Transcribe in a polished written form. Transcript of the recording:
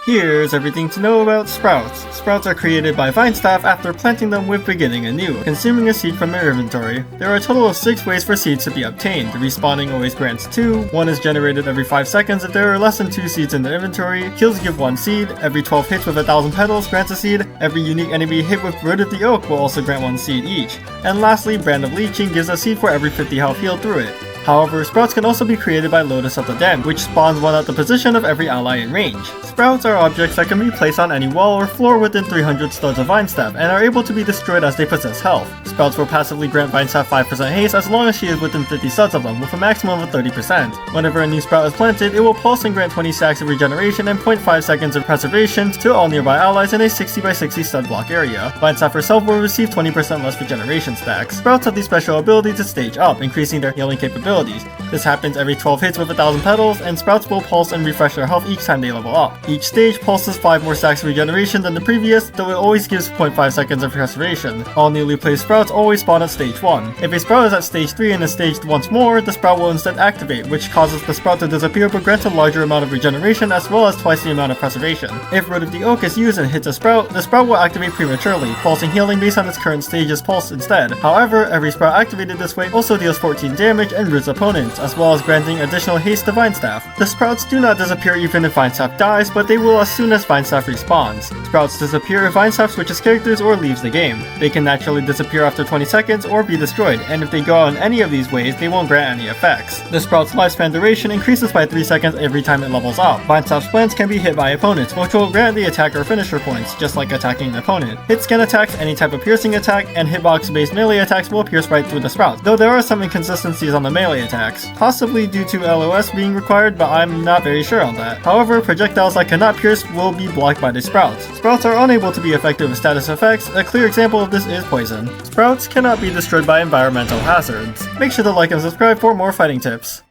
Here's everything to know about sprouts. Sprouts are created by vine staff after planting them with beginning anew, consuming a seed from their inventory. There are a total of 6 ways for seeds to be obtained. Respawning always grants 2, 1 is generated every 5 seconds if there are less than 2 seeds in the inventory, kills give 1 seed, every 12 hits with 1,000 petals grants a seed, every unique enemy hit with Root of the Oak will also grant 1 seed each, and lastly, Brand of Leeching gives a seed for every 50 health healed through it. However, sprouts can also be created by Lotus of the Den, which spawns one at the position of every ally in range. Sprouts are objects that can be placed on any wall or floor within 300 studs of vine staff and are able to be destroyed as they possess health. Sprouts will passively grant vine staff 5% haste as long as she is within 50 studs of them, with a maximum of 30%. Whenever a new sprout is planted, it will pulse and grant 20 stacks of regeneration and 0.5 seconds of preservation to all nearby allies in a 60 by 60 stud block area. Vine staff herself will receive 20% less regeneration stacks. Sprouts have the special ability to stage up, increasing their healing capabilities. This happens every 12 hits with 1,000 petals, and sprouts will pulse and refresh their health each time they level up. Each stage pulses 5 more stacks of regeneration than the previous, though it always gives 0.5 seconds of preservation. All newly placed sprouts always spawn at stage 1. If a sprout is at stage 3 and is staged once more, the sprout will instead activate, which causes the sprout to disappear but grants a larger amount of regeneration as well as twice the amount of preservation. If Root of the Oak is used and hits a sprout, the sprout will activate prematurely, pulsing healing based on its current stage's pulse instead. However, every sprout activated this way also deals 14 damage and roots opponents, as well as granting additional haste to vine staff. The sprouts do not disappear even if vine staff dies, but they will as soon as vine staff respawns. Sprouts disappear if vine staff switches characters or leaves the game. They can naturally disappear after 20 seconds or be destroyed, and if they go on any of these ways, they won't grant any effects. The sprout's lifespan duration increases by 3 seconds every time it levels up. Vine staff's plants can be hit by opponents, which will grant the attacker finisher points, just like attacking an opponent. Hit scan attacks, any type of piercing attack, and hitbox-based melee attacks will pierce right through the sprout, though there are some inconsistencies on the melee attacks, possibly due to LOS being required, but I'm not very sure on that. However, projectiles that cannot pierce will be blocked by the sprouts. Sprouts are unable to be effective with status effects. A clear example of this is poison. Sprouts cannot be destroyed by environmental hazards. Make sure to like and subscribe for more fighting tips.